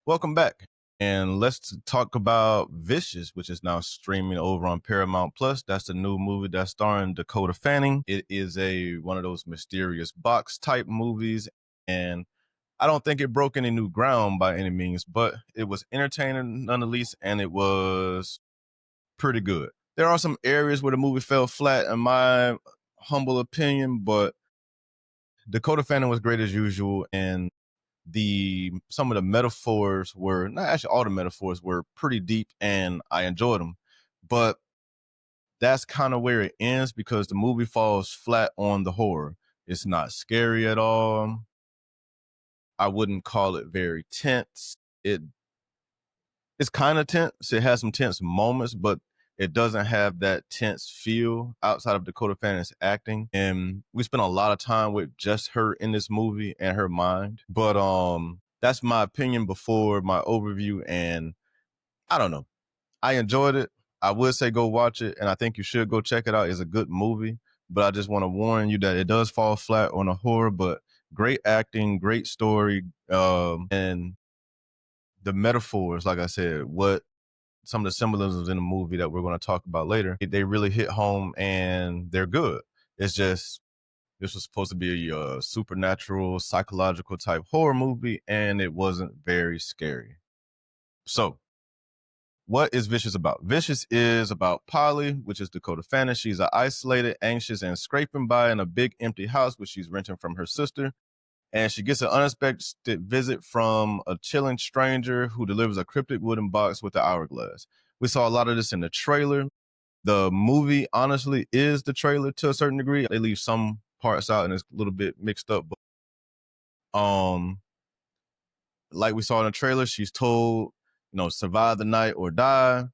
Welcome back. And let's talk about Vicious, which is now streaming over on Paramount Plus. That's the new movie that's starring Dakota Fanning. It is a one of those mysterious box type movies, and I don't think it broke any new ground by any means, but it was entertaining nonetheless, and it was pretty good. There are some areas where the movie fell flat, in my humble opinion, but Dakota Fanning was great as usual, and the some of the metaphors were not actually all the metaphors were pretty deep and I enjoyed them. But that's kind of where it ends because the movie falls flat on the horror. It's not scary at all. I wouldn't call it very tense. It's kind of tense. It has some tense moments, but it doesn't have that tense feel outside of Dakota Fanning's acting. And we spent a lot of time with just her in this movie and her mind. But that's my opinion before my overview. And I don't know. I enjoyed it. I would say go watch it, and I think you should go check it out. It's a good movie. But I just want to warn you that it does fall flat on the horror, but great acting, great story, and the metaphors, like I said, what some of the symbolisms in the movie that we're going to talk about later, they really hit home and they're good. It's just this was supposed to be a supernatural, psychological type horror movie, and it wasn't very scary. So, what is Vicious about? Vicious is about Polly, which is Dakota Fanning. She's an isolated, anxious, and scraping by in a big empty house, which she's renting from her sister. And she gets an unexpected visit from a chilling stranger who delivers a cryptic wooden box with an hourglass. We saw a lot of this in the trailer. The movie, honestly, is the trailer to a certain degree. They leave some parts out and it's a little bit mixed up. But, like we saw in the trailer, she's told, survive the night or die.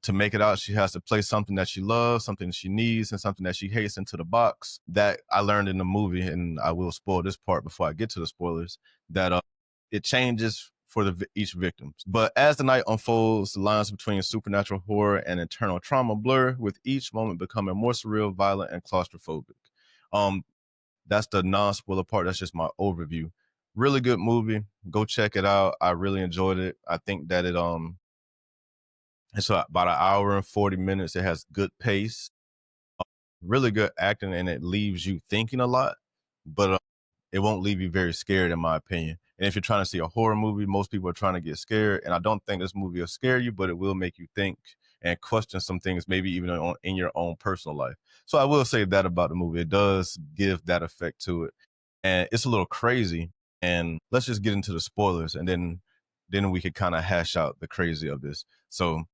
To make it out, she has to place something that she loves, something she needs, and something that she hates into the box. That I learned in the movie, and I will spoil this part before I get to the spoilers, that it changes for each victim. But as the night unfolds, the lines between supernatural horror and internal trauma blur, with each moment becoming more surreal, violent, and claustrophobic. Um, that's the non-spoiler part. That's just my overview. Really good movie. Go check it out. I really enjoyed it. I think that it's about an hour and 40 minutes. It has good pace, really good acting, and it leaves you thinking a lot, but it won't leave you very scared, in my opinion. And if you're trying to see a horror movie, most people are trying to get scared, and I don't think this movie will scare you, but it will make you think and question some things, maybe even in your own personal life. So I will say that about the movie. It does give that effect to it, and it's a little crazy. And let's just get into the spoilers, and then we could kind of hash out the crazy of this. So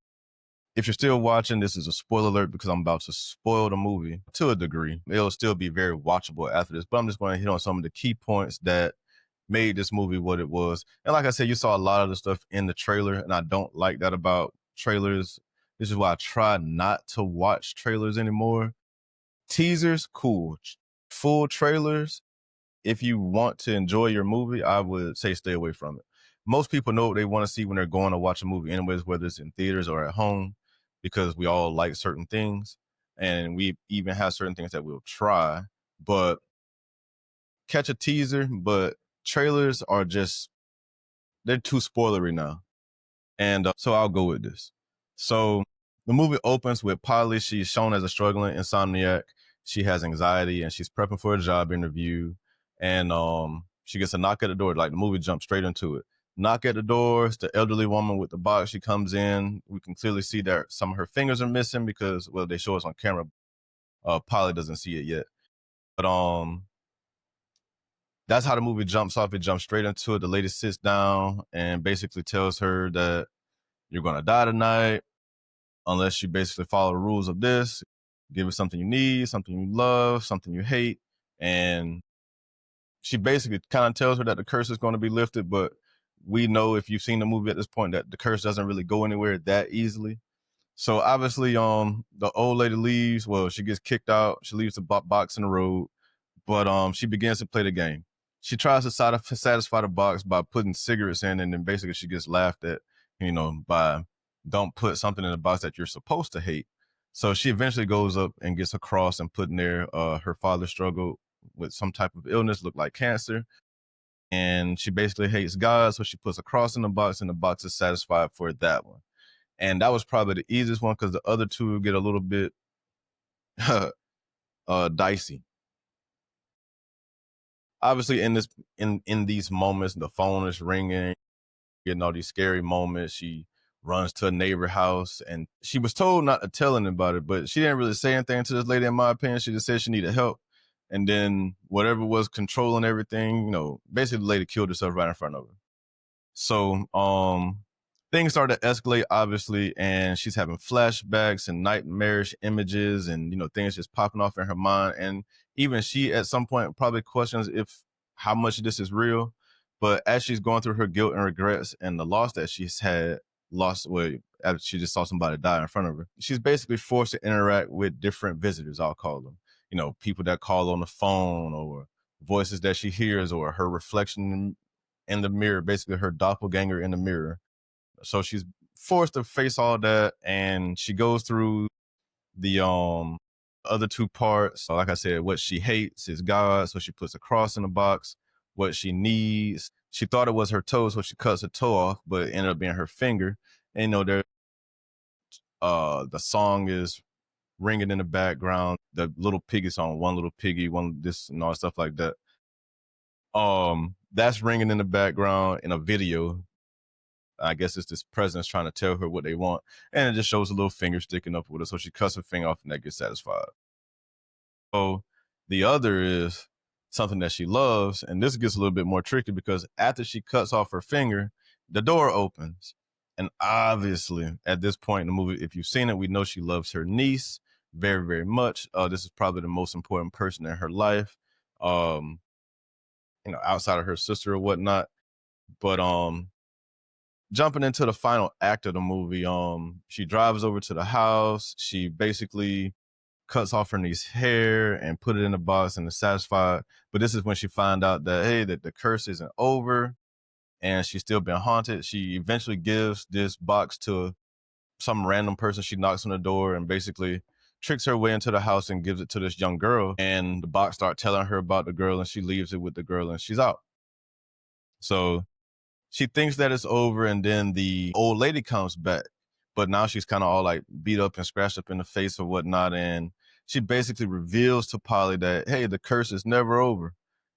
if you're still watching, this is a spoiler alert because I'm about to spoil the movie to a degree. It'll still be very watchable after this, but I'm just going to hit on some of the key points that made this movie what it was. And like I said, you saw a lot of the stuff in the trailer, and I don't like that about trailers. This is why I try not to watch trailers anymore. Teasers, cool. Full trailers, if you want to enjoy your movie, I would say stay away from it. Most people know what they want to see when they're going to watch a movie, anyways, whether it's in theaters or at home, because we all like certain things, and we even have certain things that we'll try. But catch a teaser, but trailers are just they're too spoilery now, and so I'll go with this. So the movie opens with Polly. She's shown as a struggling insomniac. She has anxiety and she's prepping for a job interview. And she gets a knock at the door. Like the movie jumps straight into it. Knock at the door. It's the elderly woman with the box. She comes in. We can clearly see that some of her fingers are missing because, well, they show us on camera. Polly doesn't see it yet. But that's how the movie jumps off. It jumps straight into it. The lady sits down and basically tells her that you're going to die tonight unless you basically follow the rules of this. Give it something you need, something you love, something you hate. And she basically kind of tells her that the curse is going to be lifted, but we know if you've seen the movie at this point that the curse doesn't really go anywhere that easily. So obviously, the old lady leaves. Well, she gets kicked out. She leaves the box in the road, but she begins to play the game. She tries to satisfy the box by putting cigarettes in, and then basically she gets laughed at, by don't put something in the box that you're supposed to hate. So she eventually goes up and gets a cross and put in there. Her father struggled with some type of illness, looked like cancer, and she basically hates God, so she puts a cross in the box, and the box is satisfied for that one. And that was probably the easiest one because the other two get a little bit dicey. Obviously, in these moments, the phone is ringing, getting all these scary moments. She runs to a neighbor house, and she was told not to tell anybody, but she didn't really say anything to this lady. In my opinion, she just said she needed help, and then whatever was controlling everything, basically the lady killed herself right in front of her. So things started to escalate, obviously, and she's having flashbacks and nightmarish images and things just popping off in her mind. And even she at some point probably questions if how much of this is real. But as she's going through her guilt and regrets and the loss that she's had, lost well, after she just saw somebody die in front of her, she's basically forced to interact with different visitors, I'll call them. People that call on the phone, or voices that she hears, or her reflection in the mirror, basically her doppelganger in the mirror. So she's forced to face all that, and she goes through the other two parts. So like I said, what she hates is God, so she puts a cross in the box. What she needs, she thought it was her toe, so she cuts her toe off, but it ended up being her finger. And there the song is ringing in the background, the little piggy song, one little piggy, one this and all stuff like that. That's ringing in the background in a video. I guess it's this president's trying to tell her what they want. And it just shows a little finger sticking up with her. So she cuts her finger off and that gets satisfied. So the other is something that she loves. And this gets a little bit more tricky because after she cuts off her finger, the door opens. And obviously, at this point in the movie, if you've seen it, we know she loves her niece very, very much. This is probably the most important person in her life, um, outside of her sister or whatnot. But jumping into the final act of the movie, she drives over to the house. She basically cuts off her niece's hair and put it in a box and is satisfied. But this is when she found out that, hey, that the curse isn't over and she's still been haunted. She eventually gives this box to some random person. She knocks on the door and basically tricks her way into the house and gives it to this young girl. And the box starts telling her about the girl, and she leaves it with the girl and she's out. So she thinks that it's over, and then the old lady comes back, but now she's kind of all like beat up and scratched up in the face or whatnot. And she basically reveals to Polly that, hey, the curse is never over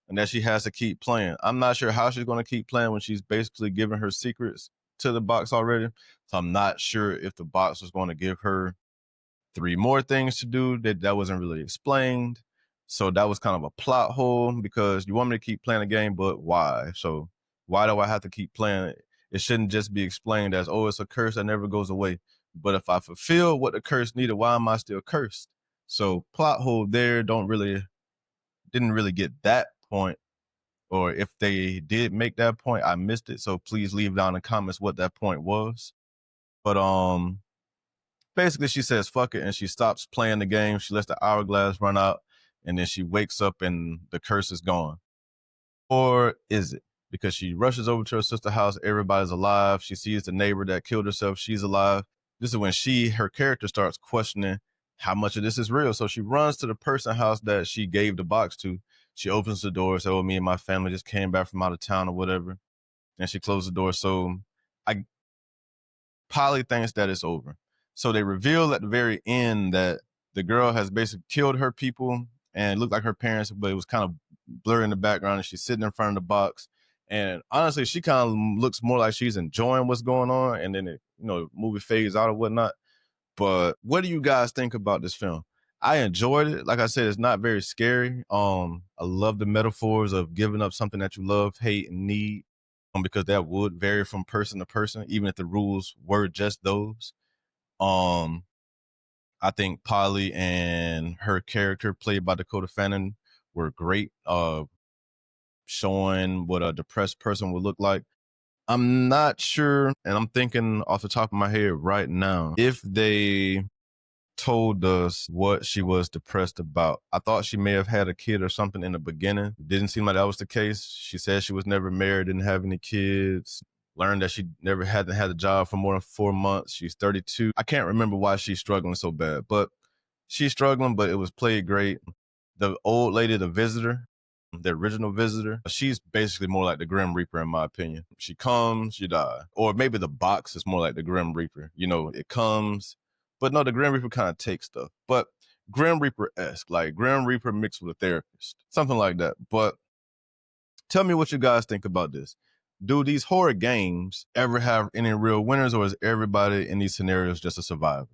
and that she has to keep playing. I'm not sure how she's going to keep playing when she's basically giving her secrets to the box already. So I'm not sure if the box was going to give her three more things to do that wasn't really explained. So that was kind of a plot hole because you want me to keep playing the game, but why? So why do I have to keep playing it? It shouldn't just be explained as, oh, it's a curse that never goes away. But if I fulfill what the curse needed, why am I still cursed? So plot hole there. Didn't really get that point. Or if they did make that point, I missed it. So please leave down in the comments what that point was. But basically she says fuck it and she stops playing the game. She lets the hourglass run out, and then she wakes up and the curse is gone. Or is it? Because she rushes over to her sister's house, everybody's alive. She sees the neighbor that killed herself, she's alive. This is when her character starts questioning how much of this is real. So she runs to the person's house that she gave the box to. She opens the door, says, oh, me and my family just came back from out of town or whatever. And she closed the door. So I Polly thinks that it's over. So they reveal at the very end that the girl has basically killed her people, and it looked like her parents, but it was kind of blurry in the background, and she's sitting in front of the box. And honestly, she kind of looks more like she's enjoying what's going on, and then movie fades out or whatnot. But what do you guys think about this film? I enjoyed it. Like I said, it's not very scary. I love the metaphors of giving up something that you love, hate, and need, because that would vary from person to person, even if the rules were just those. Um, I think Polly and her character, played by Dakota Fanning, were great. Showing what a depressed person would look like. I'm not sure, and I'm thinking off the top of my head right now, if they told us what she was depressed about. I thought she may have had a kid or something in the beginning. It didn't seem like that was the case. She said she was never married, didn't have any kids, learned that she never hadn't had a job for more than 4 months. She's 32. I can't remember why she's struggling so bad, but she's struggling, but it was played great. The old lady, the visitor, the original visitor, she's basically more like the Grim Reaper, in my opinion. She comes, you die. Or maybe the box is more like the Grim Reaper. You know, it comes, but no, the Grim Reaper kind of takes stuff. But Grim Reaper-esque, like Grim Reaper mixed with a therapist, something like that. But tell me what you guys think about this. Do these horror games ever have any real winners, or is everybody in these scenarios just a survivor?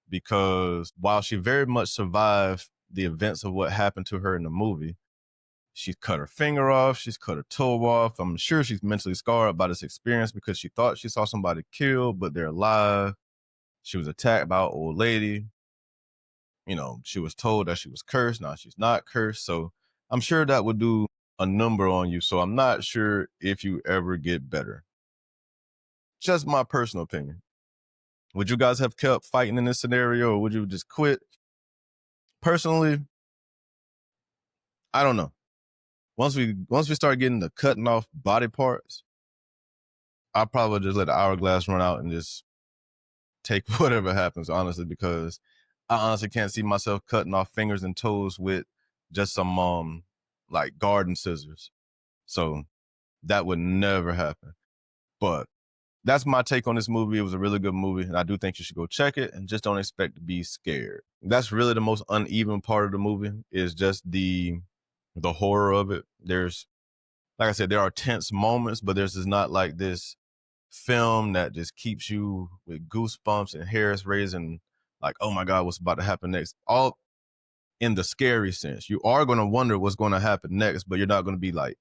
Because while she very much survived the events of what happened to her in the movie, she's cut her finger off, she's cut her toe off. I'm sure she's mentally scarred by this experience because she thought she saw somebody killed, but they're alive. She was attacked by an old lady. You know, she was told that she was cursed. Now she's not cursed. So I'm sure that would do a number on you. So I'm not sure if you ever get better. Just my personal opinion. Would you guys have kept fighting in this scenario, or would you just quit? Personally, I don't know. Once we start getting the cutting off body parts, I'll probably just let the hourglass run out and just take whatever happens, honestly, because I honestly can't see myself cutting off fingers and toes with just some like garden scissors. So that would never happen. But that's my take on this movie. It was a really good movie, and I do think you should go check it, and just don't expect to be scared. That's really the most uneven part of the movie, is just the horror of it. There's, like I said, there are tense moments, but there's just not like this film that just keeps you with goosebumps and hairs raising, like, oh my God, what's about to happen next? All in the scary sense. You are going to wonder what's going to happen next, but you're not going to be like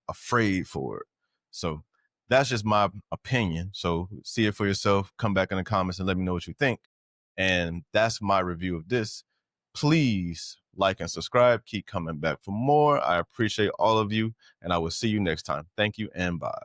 afraid for it. So that's just my opinion. So see it for yourself. Come back in the comments and let me know what you think. And that's my review of this. Please like and subscribe. Keep coming back for more. I appreciate all of you, and I will see you next time. Thank you and bye.